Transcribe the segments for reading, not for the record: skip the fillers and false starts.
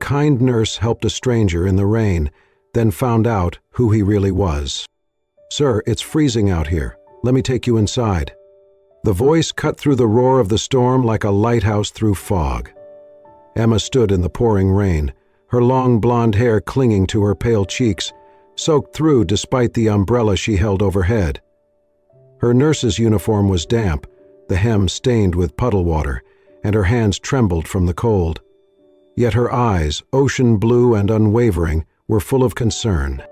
kind nurse helped a stranger in the rain, then found out who he really was. "Sir, it's freezing out here. Let me take you inside." The voice cut through the roar of the storm like a lighthouse through fog. Emma stood in the pouring rain, her long blonde hair clinging to her pale cheeks, soaked through despite the umbrella she held overhead. Her nurse's uniform was damp, the hem stained with puddle water, and her hands trembled from the cold. Yet her eyes, ocean blue and unwavering, were full of concern.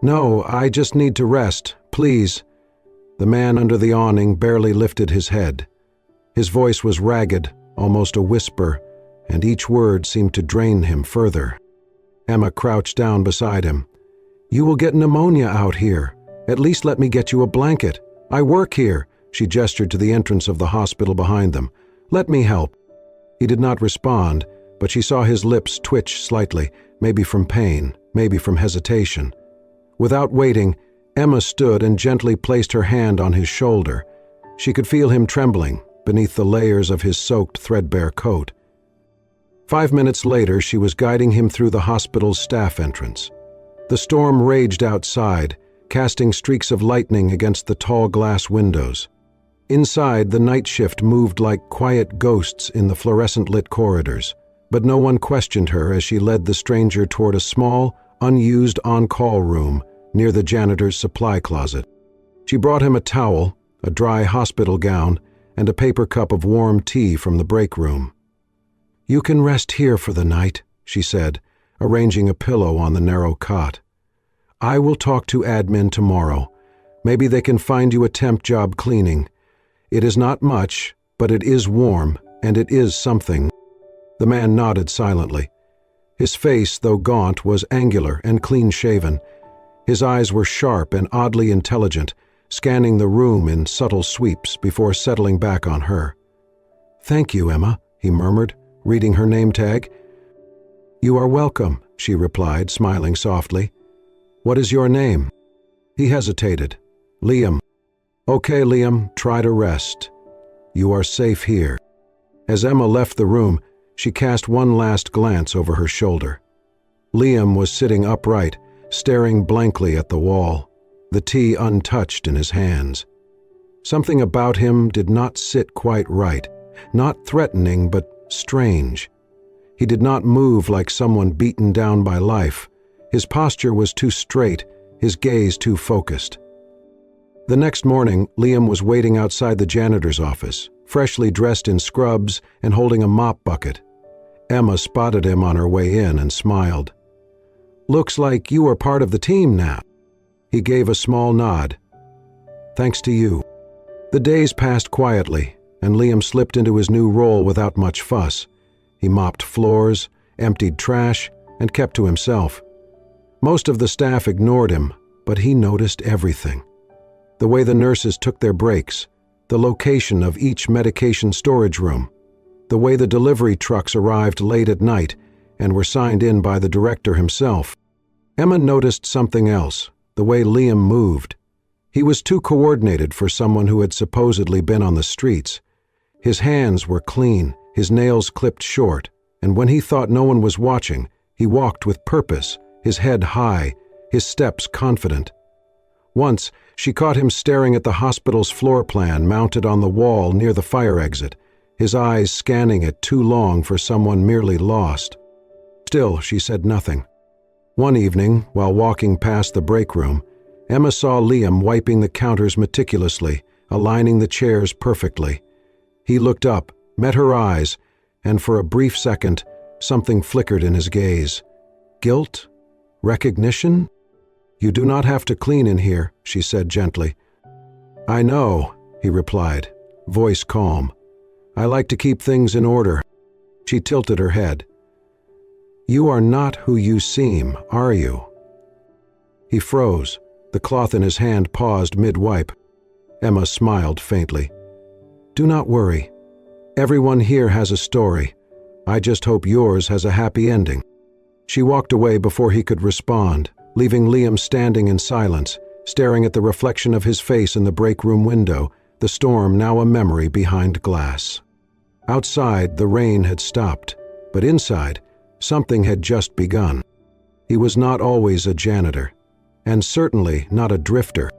"No, I just need to rest, please." The man under the awning barely lifted his head. His voice was ragged, almost a whisper, and each word seemed to drain him further. Emma crouched down beside him. "You will get pneumonia out here. At least let me get you a blanket. I work here." She gestured to the entrance of the hospital behind them. "Let me help." He did not respond, but she saw his lips twitch slightly, maybe from pain, maybe from hesitation. Without waiting, Emma stood and gently placed her hand on his shoulder. She could feel him trembling beneath the layers of his soaked, threadbare coat. 5 minutes later, she was guiding him through the hospital's staff entrance. The storm raged outside, casting streaks of lightning against the tall glass windows. Inside, the night shift moved like quiet ghosts in the fluorescent-lit corridors, but no one questioned her as she led the stranger toward a small, unused on-call room near the janitor's supply closet. She brought him a towel, a dry hospital gown, and a paper cup of warm tea from the break room. "You can rest here for the night," she said, arranging a pillow on the narrow cot. "I will talk to admin tomorrow. Maybe they can find you a temp job cleaning. It is not much, but it is warm, and it is something." The man nodded silently. His face, though gaunt, was angular and clean-shaven. His eyes were sharp and oddly intelligent, scanning the room in subtle sweeps before settling back on her. "Thank you, Emma," he murmured, reading her name tag. "You are welcome," she replied, smiling softly. "What is your name?" He hesitated. "Liam." "Okay, Liam, try to rest. You are safe here." As Emma left the room, she cast one last glance over her shoulder. Liam was sitting upright, staring blankly at the wall, the tea untouched in his hands. Something about him did not sit quite right, not threatening but strange. He did not move like someone beaten down by life. His posture was too straight, his gaze too focused. The next morning, Liam was waiting outside the janitor's office, freshly dressed in scrubs and holding a mop bucket. Emma spotted him on her way in and smiled. "Looks like you are part of the team now." He gave a small nod. "Thanks to you." The days passed quietly, and Liam slipped into his new role without much fuss. He mopped floors, emptied trash, and kept to himself. Most of the staff ignored him, but he noticed everything. The way the nurses took their breaks, the location of each medication storage room, the way the delivery trucks arrived late at night and were signed in by the director himself. Emma noticed something else, the way Liam moved. He was too coordinated for someone who had supposedly been on the streets. His hands were clean, his nails clipped short, and when he thought no one was watching, he walked with purpose, his head high, his steps confident. Once, she caught him staring at the hospital's floor plan mounted on the wall near the fire exit, his eyes scanning it too long for someone merely lost. Still, she said nothing. One evening, while walking past the break room, Emma saw Liam wiping the counters meticulously, aligning the chairs perfectly. He looked up, met her eyes, and for a brief second, something flickered in his gaze. Guilt? Recognition? "You do not have to clean in here," she said gently. "I know," he replied, voice calm. "I like to keep things in order." She tilted her head. "You are not who you seem, are you?" He froze. The cloth in his hand paused mid-wipe. Emma smiled faintly. "Do not worry. Everyone here has a story. I just hope yours has a happy ending." She walked away before he could respond, leaving Liam standing in silence, staring at the reflection of his face in the break room window, the storm now a memory behind glass. Outside, the rain had stopped, but inside, something had just begun. He was not always a janitor, and certainly not a drifter.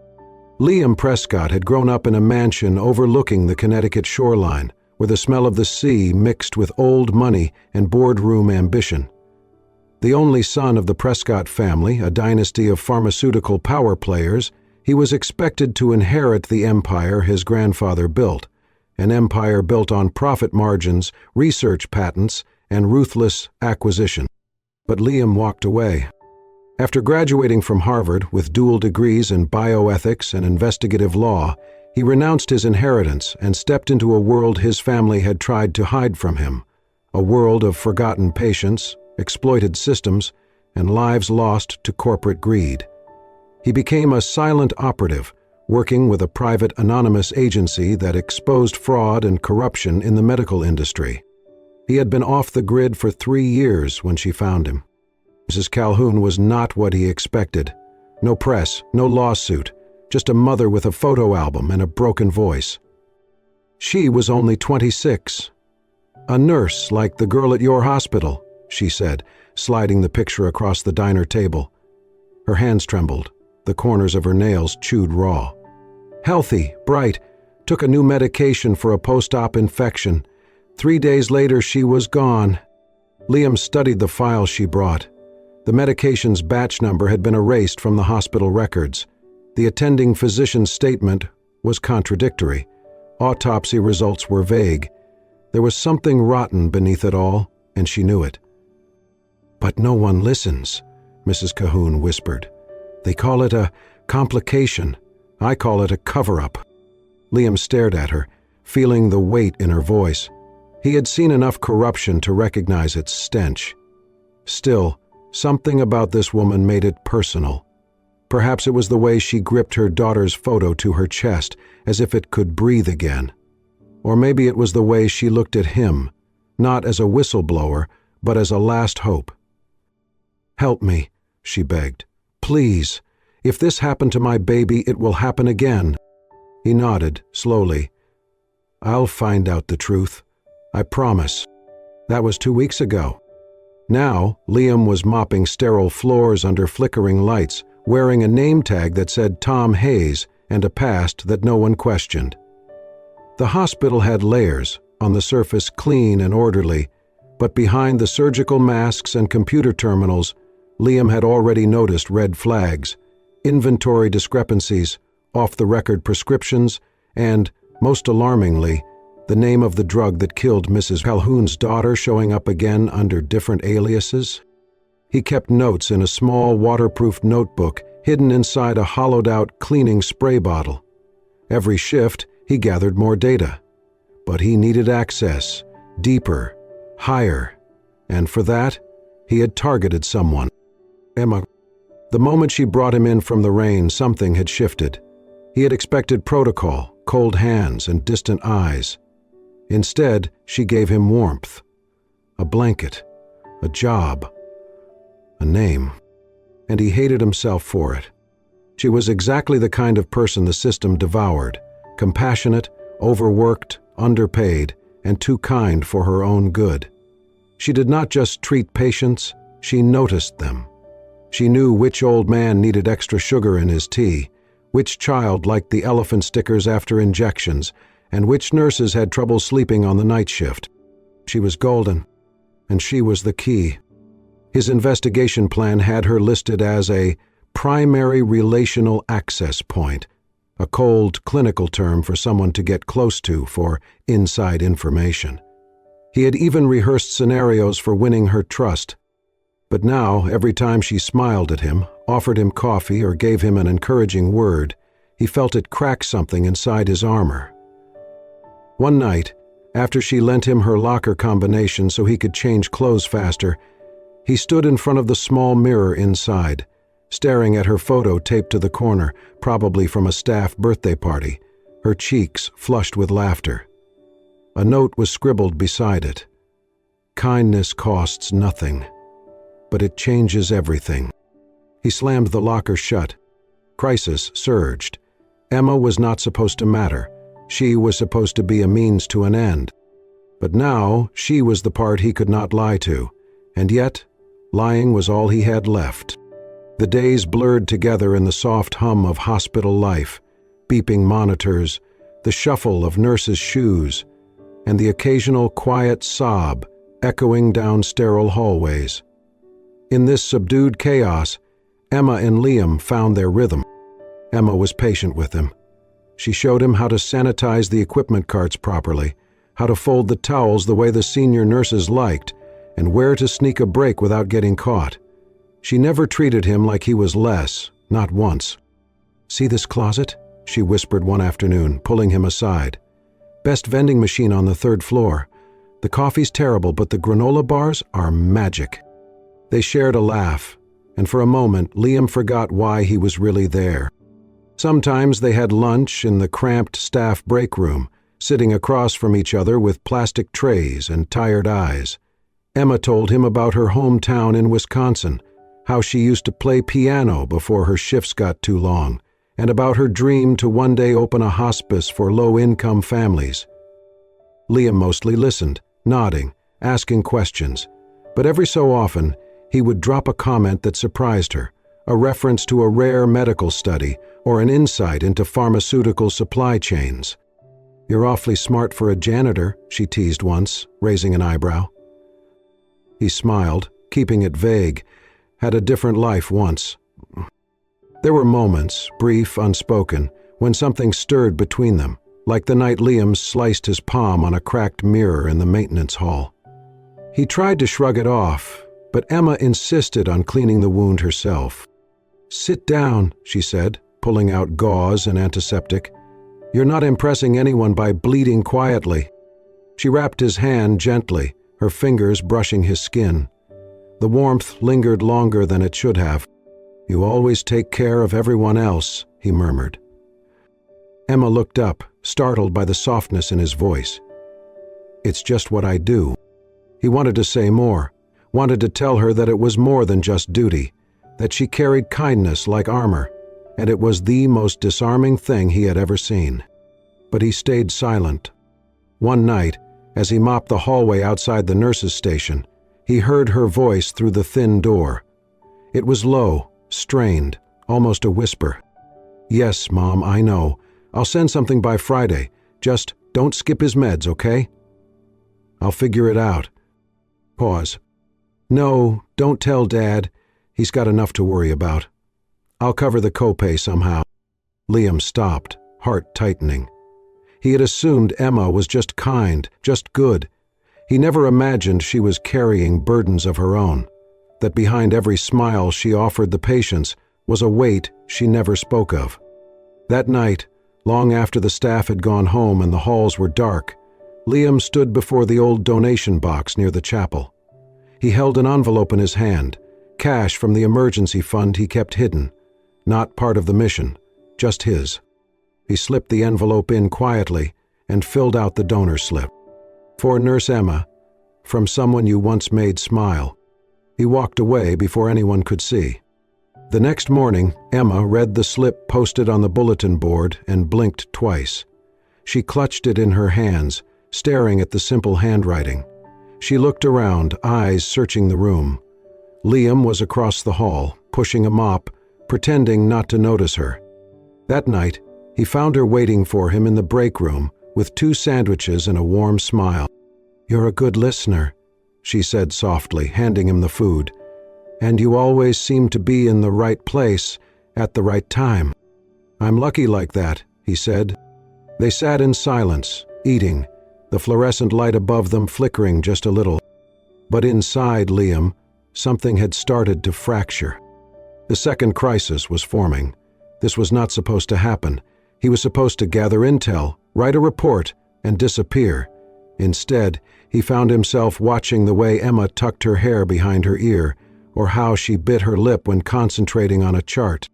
Liam Prescott had grown up in a mansion overlooking the Connecticut shoreline, where the smell of the sea mixed with old money and boardroom ambition. The only son of the Prescott family, a dynasty of pharmaceutical power players, he was expected to inherit the empire his grandfather built, an empire built on profit margins, research patents, and ruthless acquisition. But Liam walked away. After graduating from Harvard with dual degrees in bioethics and investigative law, he renounced his inheritance and stepped into a world his family had tried to hide from him, a world of forgotten patients, exploited systems, and lives lost to corporate greed. He became a silent operative, working with a private anonymous agency that exposed fraud and corruption in the medical industry. He had been off the grid for 3 years when she found him. Mrs. Calhoun was not what he expected. No press, no lawsuit, just a mother with a photo album and a broken voice. She was only 26. "A nurse like the girl at your hospital," she said, sliding the picture across the diner table. Her hands trembled, the corners of her nails chewed raw. "Healthy, bright, took a new medication for a post-op infection. 3 days later she was gone." Liam studied the file she brought. The medication's batch number had been erased from the hospital records. The attending physician's statement was contradictory. Autopsy results were vague. There was something rotten beneath it all, and she knew it. "But no one listens," Mrs. Calhoun whispered. "They call it a complication. I call it a cover-up." Liam stared at her, feeling the weight in her voice. He had seen enough corruption to recognize its stench. Still, something about this woman made it personal. Perhaps it was the way she gripped her daughter's photo to her chest, as if it could breathe again. Or maybe it was the way she looked at him, not as a whistleblower, but as a last hope. "Help me," she begged. "Please. If this happened to my baby, it will happen again." He nodded, slowly. "I'll find out the truth. I promise." That was 2 weeks ago. Now, Liam was mopping sterile floors under flickering lights, wearing a name tag that said Tom Hayes and a past that no one questioned. The hospital had layers, on the surface clean and orderly, but behind the surgical masks and computer terminals, Liam had already noticed red flags, inventory discrepancies, off-the-record prescriptions, and, most alarmingly, the name of the drug that killed Mrs. Calhoun's daughter showing up again under different aliases. He kept notes in a small waterproof notebook hidden inside a hollowed-out cleaning spray bottle. Every shift, he gathered more data. But he needed access, deeper, higher, and for that, he had targeted someone. Emma. The moment she brought him in from the rain, something had shifted. He had expected protocol, cold hands, and distant eyes. Instead, she gave him warmth. A blanket, a job, a name. And he hated himself for it. She was exactly the kind of person the system devoured, compassionate, overworked, underpaid, and too kind for her own good. She did not just treat patients, she noticed them. She knew which old man needed extra sugar in his tea, which child liked the elephant stickers after injections, and which nurses had trouble sleeping on the night shift. She was golden, and she was the key. His investigation plan had her listed as a primary relational access point, a cold clinical term for someone to get close to for inside information. He had even rehearsed scenarios for winning her trust. But now, every time she smiled at him, offered him coffee, or gave him an encouraging word, he felt it crack something inside his armor. One night, after she lent him her locker combination so he could change clothes faster, he stood in front of the small mirror inside, staring at her photo taped to the corner, probably from a staff birthday party, her cheeks flushed with laughter. A note was scribbled beside it. "Kindness costs nothing, but it changes everything." He slammed the locker shut. Crisis surged. Emma was not supposed to matter. She was supposed to be a means to an end. But now she was the part he could not lie to. And yet, lying was all he had left. The days blurred together in the soft hum of hospital life, beeping monitors, the shuffle of nurses' shoes, and the occasional quiet sob echoing down sterile hallways. In this subdued chaos, Emma and Liam found their rhythm. Emma was patient with him. She showed him how to sanitize the equipment carts properly, how to fold the towels the way the senior nurses liked, and where to sneak a break without getting caught. She never treated him like he was less, not once. "See this closet?" she whispered one afternoon, pulling him aside. "Best vending machine on the 3rd floor. The coffee's terrible, but the granola bars are magic." They shared a laugh, and for a moment Liam forgot why he was really there. Sometimes they had lunch in the cramped staff break room, sitting across from each other with plastic trays and tired eyes. Emma told him about her hometown in Wisconsin, how she used to play piano before her shifts got too long, and about her dream to one day open a hospice for low-income families. Liam mostly listened, nodding, asking questions, but every so often he would drop a comment that surprised her, a reference to a rare medical study or an insight into pharmaceutical supply chains. "You're awfully smart for a janitor," she teased once, raising an eyebrow. He smiled, keeping it vague. Had a different life once. There were moments, brief, unspoken, when something stirred between them, like the night Liam sliced his palm on a cracked mirror in the maintenance hall. He tried to shrug it off, but Emma insisted on cleaning the wound herself. "Sit down," she said, pulling out gauze and antiseptic. "You're not impressing anyone by bleeding quietly." She wrapped his hand gently, her fingers brushing his skin. The warmth lingered longer than it should have. "You always take care of everyone else," he murmured. Emma looked up, startled by the softness in his voice. "It's just what I do." He wanted to say more, wanted to tell her that it was more than just duty, that she carried kindness like armor, and it was the most disarming thing he had ever seen. But he stayed silent. One night, as he mopped the hallway outside the nurse's station, he heard her voice through the thin door. It was low, strained, almost a whisper. "Yes, Mom, I know. I'll send something by Friday. Just don't skip his meds, okay?" "I'll figure it out." Pause. "No, don't tell Dad. He's got enough to worry about. I'll cover the copay somehow." Liam stopped, heart tightening. He had assumed Emma was just kind, just good. He never imagined she was carrying burdens of her own, that behind every smile she offered the patients was a weight she never spoke of. That night, long after the staff had gone home and the halls were dark, Liam stood before the old donation box near the chapel. He held an envelope in his hand, cash from the emergency fund he kept hidden, not part of the mission, just his. He slipped the envelope in quietly and filled out the donor slip. "For Nurse Emma, from someone you once made smile." He walked away before anyone could see. The next morning, Emma read the slip posted on the bulletin board and blinked twice. She clutched it in her hands, staring at the simple handwriting. She looked around, eyes searching the room. Liam was across the hall, pushing a mop, pretending not to notice her. That night, he found her waiting for him in the break room with 2 sandwiches and a warm smile. "You're a good listener," she said softly, handing him the food. "And you always seem to be in the right place at the right time." "I'm lucky like that," he said. They sat in silence, eating, the fluorescent light above them flickering just a little. But inside Liam, something had started to fracture. The second crisis was forming. This was not supposed to happen. He was supposed to gather intel, write a report, and disappear. Instead, he found himself watching the way Emma tucked her hair behind her ear, or how she bit her lip when concentrating on a chart.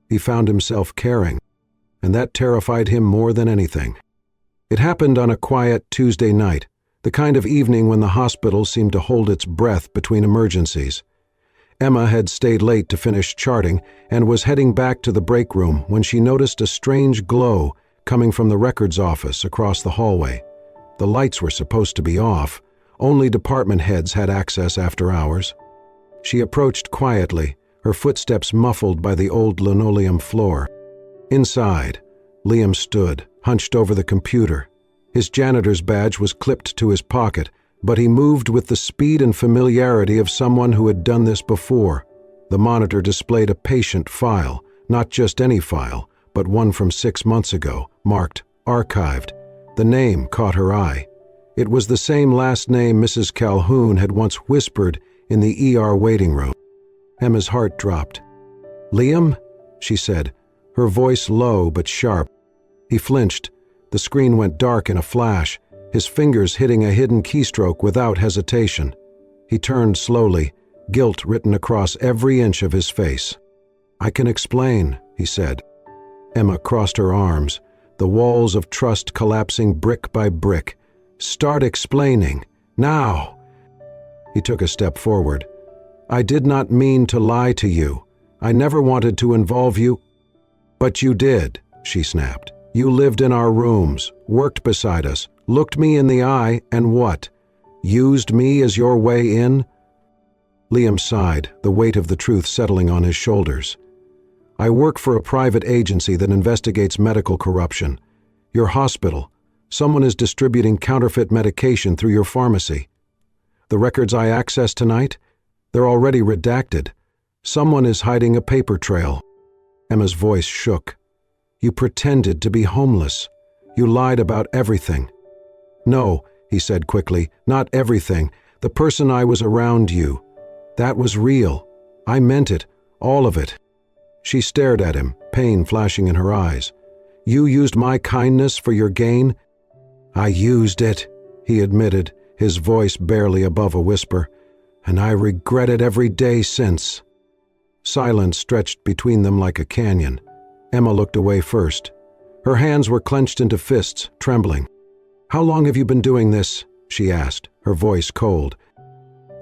He found himself caring, and that terrified him more than anything. It happened on a quiet Tuesday night, the kind of evening when the hospital seemed to hold its breath between emergencies. Emma had stayed late to finish charting and was heading back to the break room when she noticed a strange glow coming from the records office across the hallway. The lights were supposed to be off, Only department heads had access after hours. She approached quietly, her footsteps muffled by the old linoleum floor. Inside, Liam stood, hunched over the computer. His janitor's badge was clipped to his pocket, but he moved with the speed and familiarity of someone who had done this before. The monitor displayed a patient file, not just any file, but one from 6 months ago, marked Archived. The name caught her eye. It was the same last name Mrs. Calhoun had once whispered in the ER waiting room. Emma's heart dropped. "Liam?" she said, her voice low but sharp. He flinched. The screen went dark in a flash, his fingers hitting a hidden keystroke without hesitation. He turned slowly, guilt written across every inch of his face. "I can explain," he said. Emma crossed her arms, the walls of trust collapsing brick by brick. "Start explaining. Now!" He took a step forward. "I did not mean to lie to you. I never wanted to involve you." "But you did," she snapped. "You lived in our rooms, worked beside us, looked me in the eye, and what? Used me as your way in?" Liam sighed, the weight of the truth settling on his shoulders. "I work for a private agency that investigates medical corruption. Your hospital. Someone is distributing counterfeit medication through your pharmacy. The records I accessed tonight? They're already redacted. Someone is hiding a paper trail." Emma's voice shook. "You pretended to be homeless. You lied about everything." "No," he said quickly, "not everything. The person I was around you. That was real. I meant it, all of it." She stared at him, pain flashing in her eyes. "You used my kindness for your gain?" "I used it," he admitted, his voice barely above a whisper, "and I regret it every day since." Silence stretched between them like a canyon. Emma looked away first. Her hands were clenched into fists, trembling. "How long have you been doing this?" she asked, her voice cold.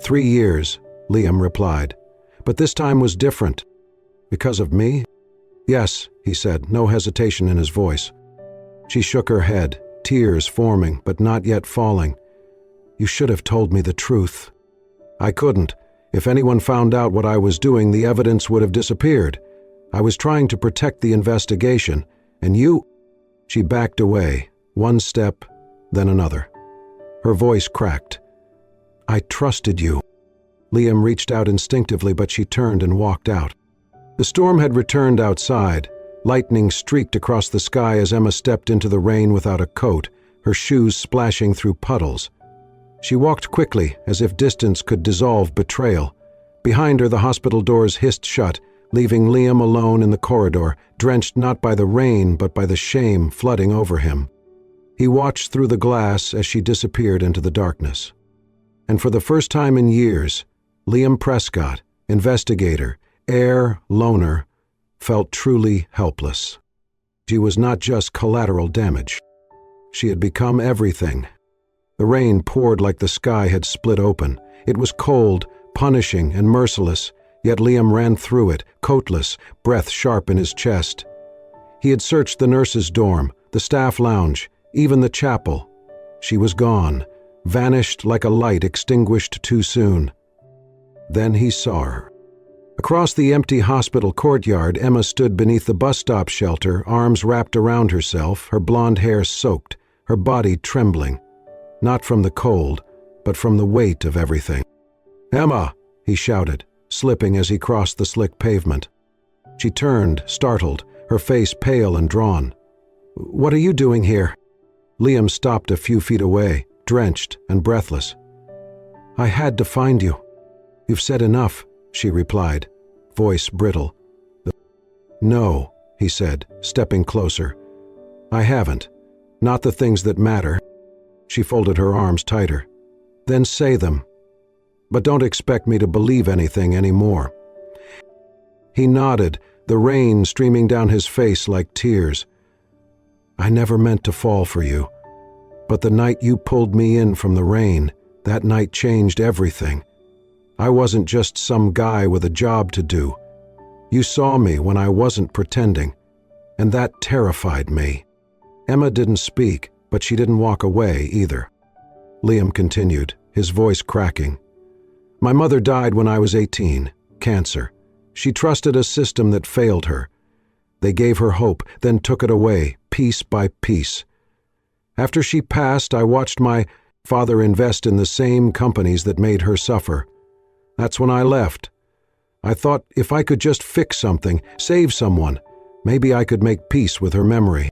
3 years, Liam replied. "But this time was different." "Because of me?" "Yes," he said, no hesitation in his voice. She shook her head, tears forming but not yet falling. "You should have told me the truth." "I couldn't. If anyone found out what I was doing, the evidence would have disappeared. I was trying to protect the investigation, and you—" She backed away, one step, then another. Her voice cracked. "I trusted you." Liam reached out instinctively, but she turned and walked out. The storm had returned outside. Lightning streaked across the sky as Emma stepped into the rain without a coat, her shoes splashing through puddles. She walked quickly, as if distance could dissolve betrayal. Behind her, the hospital doors hissed shut, leaving Liam alone in the corridor, drenched not by the rain but by the shame flooding over him. He watched through the glass as she disappeared into the darkness. And for the first time in years, Liam Prescott, investigator, heir, loner, felt truly helpless. She was not just collateral damage. She had become everything. The rain poured like the sky had split open. It was cold, punishing, and merciless, yet Liam ran through it, coatless, breath sharp in his chest. He had searched the nurses' dorm, the staff lounge, even the chapel. She was gone, vanished like a light extinguished too soon. Then he saw her. Across the empty hospital courtyard, Emma stood beneath the bus stop shelter, arms wrapped around herself, her blonde hair soaked, her body trembling. Not from the cold, but from the weight of everything. "Emma!" he shouted, slipping as he crossed the slick pavement. She turned, startled, her face pale and drawn. "What are you doing here?" Liam stopped a few feet away, drenched and breathless. "I had to find you." "You've said enough," she replied, voice brittle. "No," he said, stepping closer. "I haven't. Not the things that matter." She folded her arms tighter. "Then say them. But don't expect me to believe anything anymore." He nodded, the rain streaming down his face like tears. "I never meant to fall for you. But the night you pulled me in from the rain, that night changed everything. I wasn't just some guy with a job to do. You saw me when I wasn't pretending, and that terrified me." Emma didn't speak, but she didn't walk away either. Liam continued, his voice cracking. "My mother died when I was 18, cancer. She trusted a system that failed her. They gave her hope, then took it away, piece by piece. After she passed, I watched my father invest in the same companies that made her suffer. That's when I left. I thought if I could just fix something, save someone, maybe I could make peace with her memory."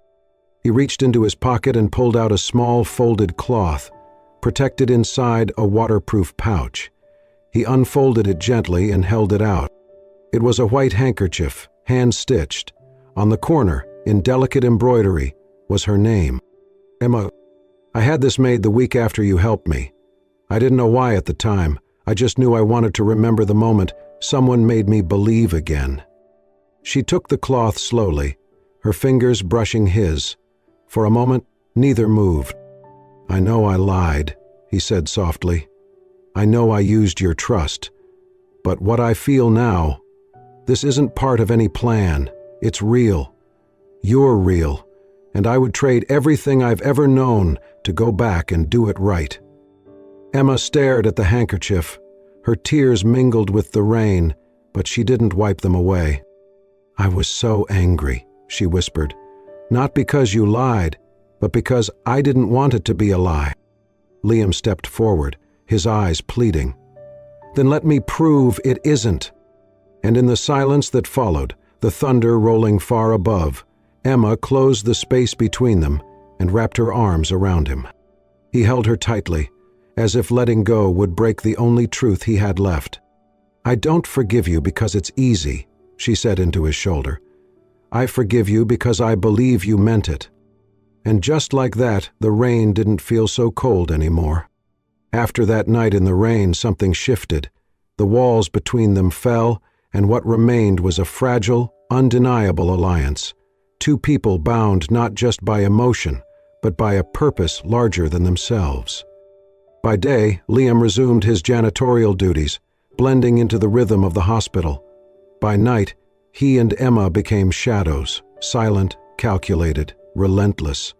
He reached into his pocket and pulled out a small folded cloth, protected inside a waterproof pouch. He unfolded it gently and held it out. It was a white handkerchief, hand-stitched. On the corner, in delicate embroidery, was her name. "Emma, I had this made the week after you helped me. I didn't know why at the time. I just knew I wanted to remember the moment someone made me believe again." She took the cloth slowly, her fingers brushing his. For a moment, neither moved. "I know I lied," he said softly. "I know I used your trust. But what I feel now, this isn't part of any plan. It's real. You're real, and I would trade everything I've ever known to go back and do it right." Emma stared at the handkerchief. Her tears mingled with the rain, but she didn't wipe them away. "I was so angry," she whispered. "Not because you lied, but because I didn't want it to be a lie." Liam stepped forward, his eyes pleading. "Then let me prove it isn't." And in the silence that followed, the thunder rolling far above, Emma closed the space between them and wrapped her arms around him. He held her tightly, as if letting go would break the only truth he had left. "I don't forgive you because it's easy," she said into his shoulder. "I forgive you because I believe you meant it." And just like that, the rain didn't feel so cold anymore. After that night in the rain, something shifted. The walls between them fell, and what remained was a fragile, undeniable alliance. Two people bound not just by emotion, but by a purpose larger than themselves. By day, Liam resumed his janitorial duties, blending into the rhythm of the hospital. By night, he and Emma became shadows, silent, calculated, relentless.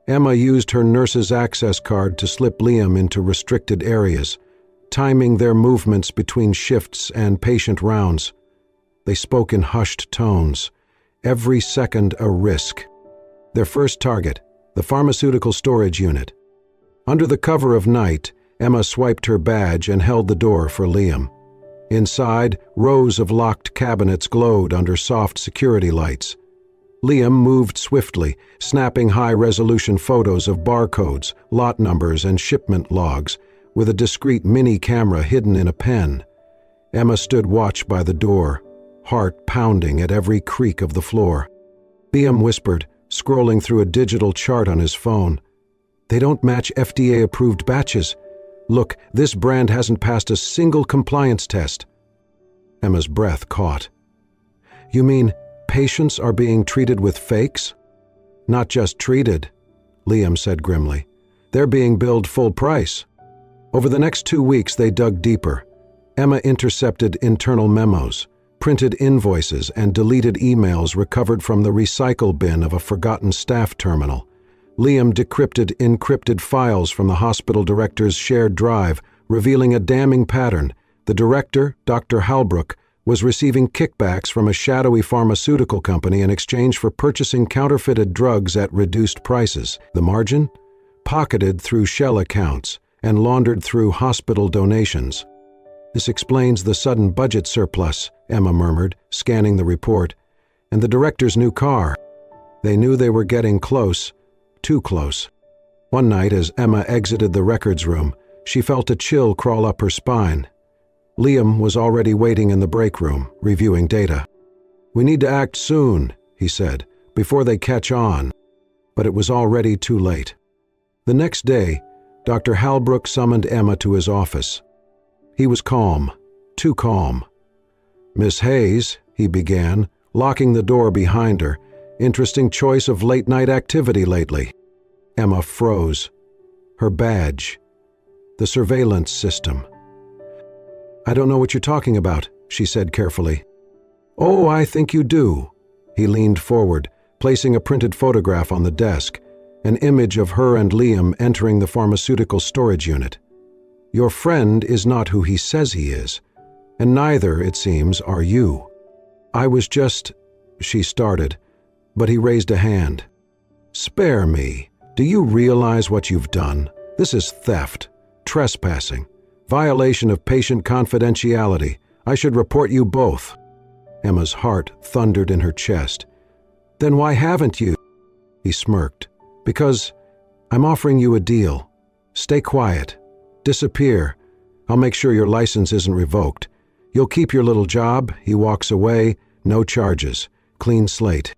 Emma used her nurse's access card to slip Liam into restricted areas, timing their movements between shifts and patient rounds. They spoke in hushed tones, every second a risk. Their first target, the pharmaceutical storage unit. Under the cover of night, Emma swiped her badge and held the door for Liam. Inside, rows of locked cabinets glowed under soft security lights. Liam moved swiftly, snapping high-resolution photos of barcodes, lot numbers, and shipment logs, with a discreet mini-camera hidden in a pen. Emma stood watch by the door, heart pounding at every creak of the floor. Liam whispered, scrolling through a digital chart on his phone. "They don't match FDA-approved batches. Look, this brand hasn't passed a single compliance test." Emma's breath caught. "You mean patients are being treated with fakes?" "Not just treated," Liam said grimly. "They're being billed full price." Over the next 2 weeks, they dug deeper. Emma intercepted internal memos, printed invoices, and deleted emails recovered from the recycle bin of a forgotten staff terminal. Liam decrypted encrypted files from the hospital director's shared drive, revealing a damning pattern. The director, Dr. Halbrook, was receiving kickbacks from a shadowy pharmaceutical company in exchange for purchasing counterfeited drugs at reduced prices. The margin? Pocketed through shell accounts and laundered through hospital donations. "This explains the sudden budget surplus," Emma murmured, scanning the report. "And the director's new car." They knew they were getting close, too close. One night, as Emma exited the records room, she felt a chill crawl up her spine. Liam was already waiting in the break room, reviewing data. "We need to act soon," he said, "before they catch on." But it was already too late. The next day, Dr. Halbrook summoned Emma to his office. He was calm, too calm. "Miss Hayes," he began, locking the door behind her, "interesting choice of late-night activity lately." Emma froze. Her badge. The surveillance system. "I don't know what you're talking about," she said carefully. "Oh, I think you do." He leaned forward, placing a printed photograph on the desk, an image of her and Liam entering the pharmaceutical storage unit. Your friend is not who he says he is, and neither, it seems, are you. I was just—" she started, but he raised a hand. "Spare me. Do you realize what you've done? This is theft, trespassing, violation of patient confidentiality. I should report you both." Emma's heart thundered in her chest. "Then why haven't you?" He smirked. "Because I'm offering you a deal. Stay quiet. Disappear. I'll make sure your license isn't revoked. You'll keep your little job." He walks away, no charges, clean slate.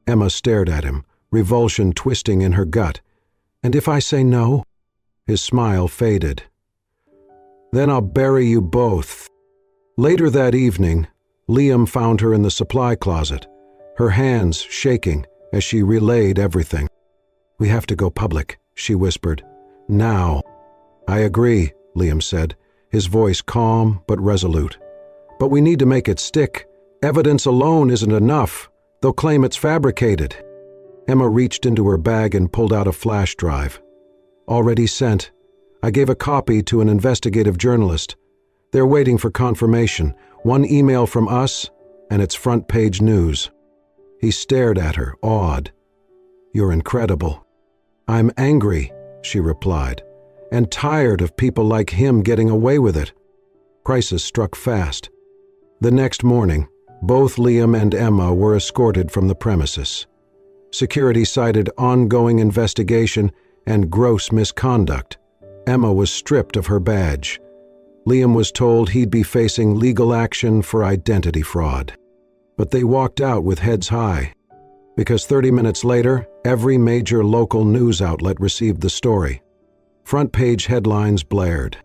Emma stared at him, revulsion twisting in her gut. "And if I say no?" His smile faded. "Then I'll bury you both." Later that evening, Liam found her in the supply closet, her hands shaking as she relayed everything. "We have to go public," she whispered. "Now." "I agree," Liam said, his voice calm but resolute. "But we need to make it stick. Evidence alone isn't enough. They'll claim it's fabricated." Emma reached into her bag and pulled out a flash drive. "Already sent. I gave a copy to an investigative journalist. They're waiting for confirmation. One email from us, and it's front-page news." He stared at her, awed. "You're incredible." "I'm angry," she replied, "and tired of people like him getting away with it." Crisis struck fast. The next morning, both Liam and Emma were escorted from the premises. Security cited ongoing investigation and gross misconduct. Emma was stripped of her badge. Liam was told he'd be facing legal action for identity fraud. But they walked out with heads high, because 30 minutes later, every major local news outlet received the story. Front-page headlines blared.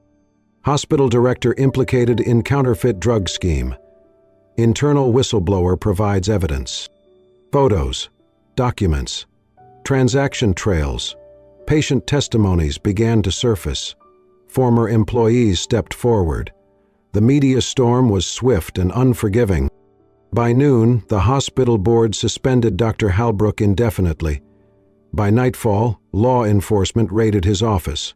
Hospital director implicated in counterfeit drug scheme. Internal whistleblower provides evidence. Photos, documents, transaction trails, patient testimonies began to surface. Former employees stepped forward. The media storm was swift and unforgiving. By noon, the hospital board suspended Dr. Halbrook indefinitely. By nightfall, law enforcement raided his office.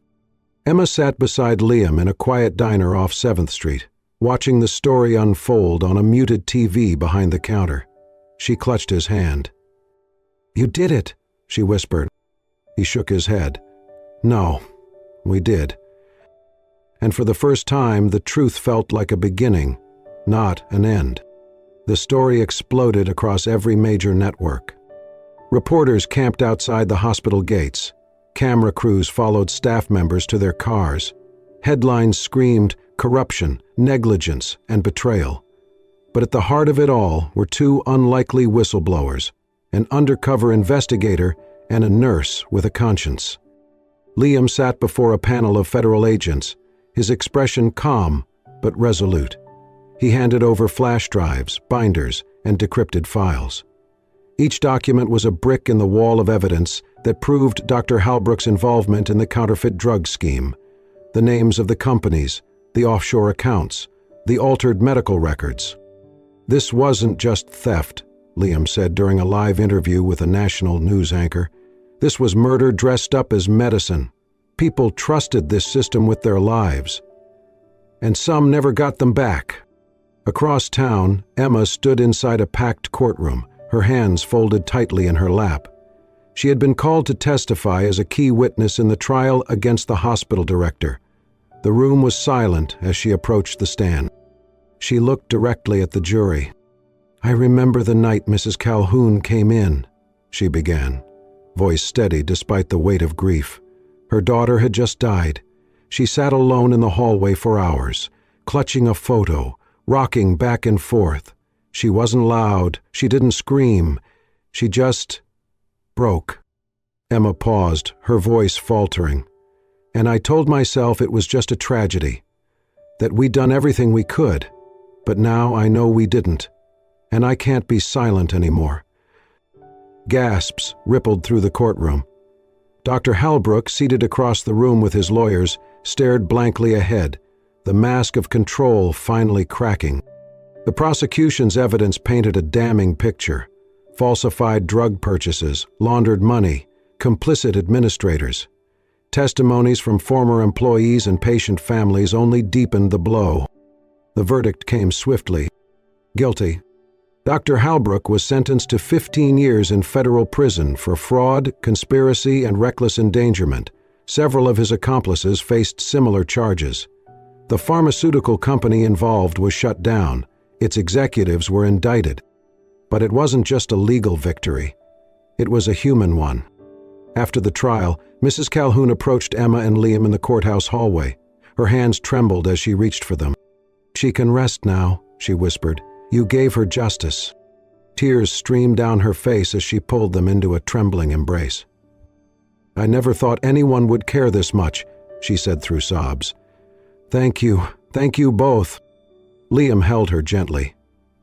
Emma sat beside Liam in a quiet diner off 7th Street, watching the story unfold on a muted TV behind the counter. She clutched his hand. "You did it," she whispered. He shook his head. "No, we did." And for the first time, the truth felt like a beginning, not an end. The story exploded across every major network. Reporters camped outside the hospital gates. Camera crews followed staff members to their cars. Headlines screamed corruption, negligence, and betrayal. But at the heart of it all were two unlikely whistleblowers, an undercover investigator and a nurse with a conscience. Liam sat before a panel of federal agents, his expression calm but resolute. He handed over flash drives, binders, and decrypted files. Each document was a brick in the wall of evidence that proved Dr. Halbrook's involvement in the counterfeit drug scheme. The names of the companies, the offshore accounts, the altered medical records. "This wasn't just theft," Liam said during a live interview with a national news anchor. "This was murder dressed up as medicine. People trusted this system with their lives. And some never got them back." Across town, Emma stood inside a packed courtroom, her hands folded tightly in her lap. She had been called to testify as a key witness in the trial against the hospital director. The room was silent as she approached the stand. She looked directly at the jury. "I remember the night Mrs. Calhoun came in," she began, voice steady despite the weight of grief. Her daughter had just died. She sat alone in the hallway for hours, clutching a photo, rocking back and forth. She wasn't loud, she didn't scream. She just broke. Emma paused, her voice faltering. "And I told myself it was just a tragedy, that we'd done everything we could, but now I know we didn't, and I can't be silent anymore." Gasps rippled through the courtroom. Dr. Halbrook, seated across the room with his lawyers, stared blankly ahead, the mask of control finally cracking. The prosecution's evidence painted a damning picture. Falsified drug purchases, laundered money, complicit administrators. Testimonies from former employees and patient families only deepened the blow. The verdict came swiftly. Guilty. Dr. Halbrook was sentenced to 15 years in federal prison for fraud, conspiracy, and reckless endangerment. Several of his accomplices faced similar charges. The pharmaceutical company involved was shut down. Its executives were indicted. But it wasn't just a legal victory. It was a human one. After the trial, Mrs. Calhoun approached Emma and Liam in the courthouse hallway. Her hands trembled as she reached for them. "She can rest now," she whispered. "You gave her justice." Tears streamed down her face as she pulled them into a trembling embrace. "I never thought anyone would care this much," she said through sobs. Thank you both." Liam held her gently.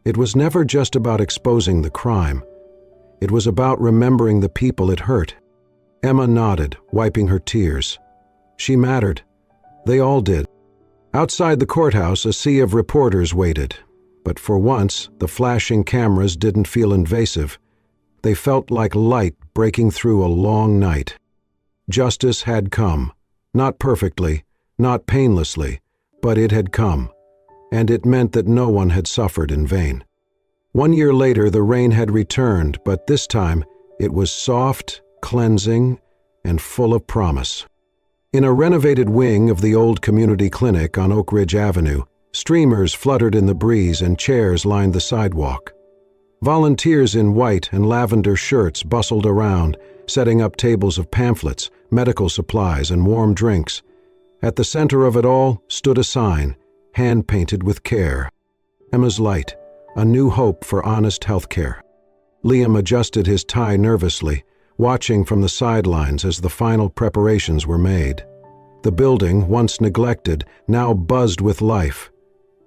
It was never just about exposing the crime. It was about remembering the people it hurt. Emma nodded, wiping her tears. She mattered. They all did. Outside the courthouse, a sea of reporters waited. But for once, the flashing cameras didn't feel invasive. They felt like light breaking through a long night. Justice had come. Not perfectly, not painlessly, but it had come. And it meant that no one had suffered in vain. 1 year later, the rain had returned, but this time it was soft, cleansing, and full of promise. In a renovated wing of the old community clinic on Oak Ridge Avenue, streamers fluttered in the breeze and chairs lined the sidewalk. Volunteers in white and lavender shirts bustled around, setting up tables of pamphlets, medical supplies, and warm drinks. At the center of it all stood a sign, hand-painted with care. Emma's Light, a new hope for honest healthcare. Liam adjusted his tie nervously, watching from the sidelines as the final preparations were made. The building, once neglected, now buzzed with life.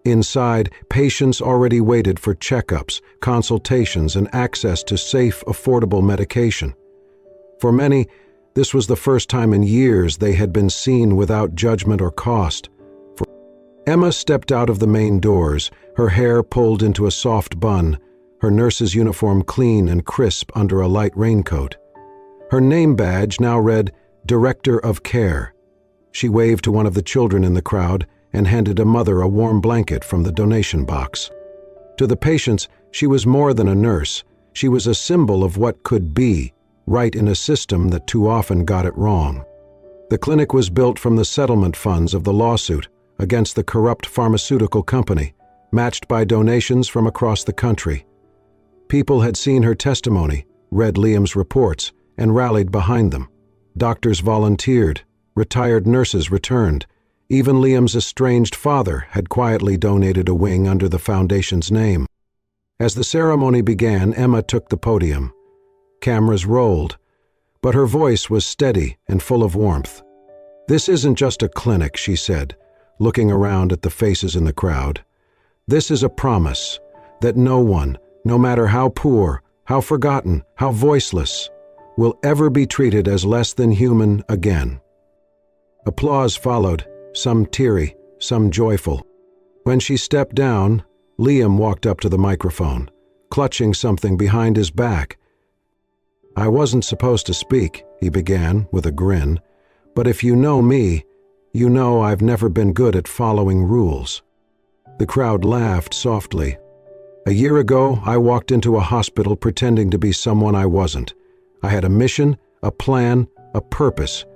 Inside, patients already waited for checkups, consultations, and access to safe, affordable medication. For many, this was the first time in years they had been seen without judgment or cost. Emma stepped out of the main doors, her hair pulled into a soft bun, her nurse's uniform clean and crisp under a light raincoat. Her name badge now read, Director of Care. She waved to one of the children in the crowd and handed a mother a warm blanket from the donation box. To the patients, she was more than a nurse. She was a symbol of what could be, right in a system that too often got it wrong. The clinic was built from the settlement funds of the lawsuit against the corrupt pharmaceutical company, matched by donations from across the country. People had seen her testimony, read Liam's reports, and rallied behind them. Doctors volunteered, retired nurses returned. Even Liam's estranged father had quietly donated a wing under the foundation's name. As the ceremony began, Emma took the podium. Cameras rolled, but her voice was steady and full of warmth. "This isn't just a clinic," she said, looking around at the faces in the crowd. "This is a promise that no one, no matter how poor, how forgotten, how voiceless, will ever be treated as less than human again." Applause followed, some teary, some joyful. When she stepped down, Liam walked up to the microphone, clutching something behind his back. "I wasn't supposed to speak," he began with a grin, "but if you know me, you know I've never been good at following rules." The crowd laughed softly. "A year ago, I walked into a hospital pretending to be someone I wasn't. I had a mission, a plan, a purpose,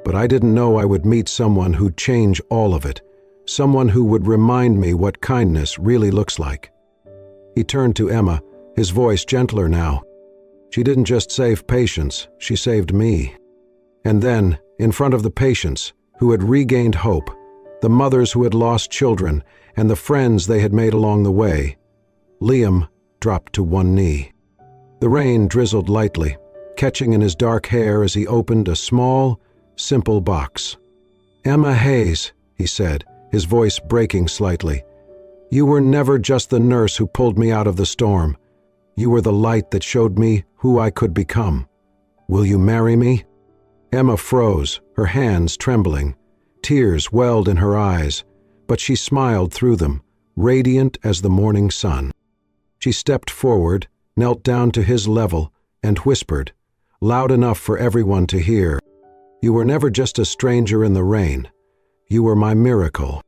but I didn't know I would meet someone who'd change all of it, someone who would remind me what kindness really looks like." He turned to Emma, his voice gentler now. "She didn't just save patients, she saved me." And then, in front of the patients, who had regained hope, the mothers who had lost children, and the friends they had made along the way, Liam dropped to one knee. The rain drizzled lightly, catching in his dark hair as he opened a small, simple box. "Emma Hayes," he said, his voice breaking slightly. "You were never just the nurse who pulled me out of the storm. You were the light that showed me who I could become. Will you marry me?" Emma froze, her hands trembling. Tears welled in her eyes, but she smiled through them, radiant as the morning sun. She stepped forward, knelt down to his level, and whispered, loud enough for everyone to hear, You were never just a stranger in the rain. You were my miracle."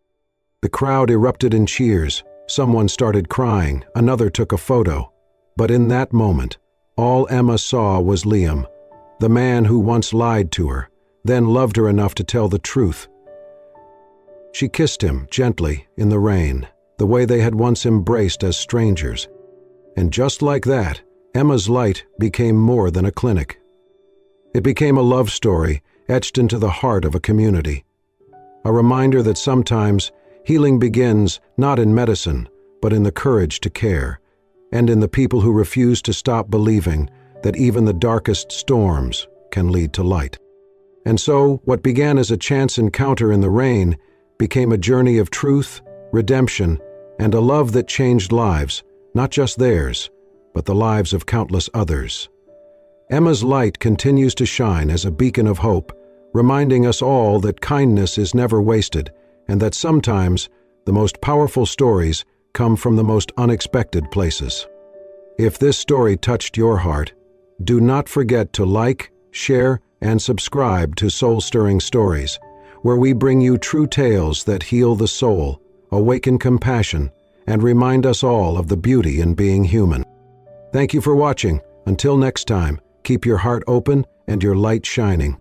The crowd erupted in cheers. Someone started crying, another took a photo. But in that moment, all Emma saw was Liam, the man who once lied to her, then loved her enough to tell the truth. She kissed him gently in the rain, the way they had once embraced as strangers. And just like that, Emma's light became more than a clinic. It became a love story etched into the heart of a community. A reminder that sometimes healing begins not in medicine, but in the courage to care, and in the people who refuse to stop believing that even the darkest storms can lead to light. And so, what began as a chance encounter in the rain became a journey of truth, redemption, and a love that changed lives, not just theirs, but the lives of countless others. Emma's light continues to shine as a beacon of hope, reminding us all that kindness is never wasted, and that sometimes the most powerful stories come from the most unexpected places. If this story touched your heart, do not forget to like, share, and subscribe to Soul Stirring Stories, where we bring you true tales that heal the soul, awaken compassion, and remind us all of the beauty in being human. Thank you for watching. Until next time, keep your heart open and your light shining.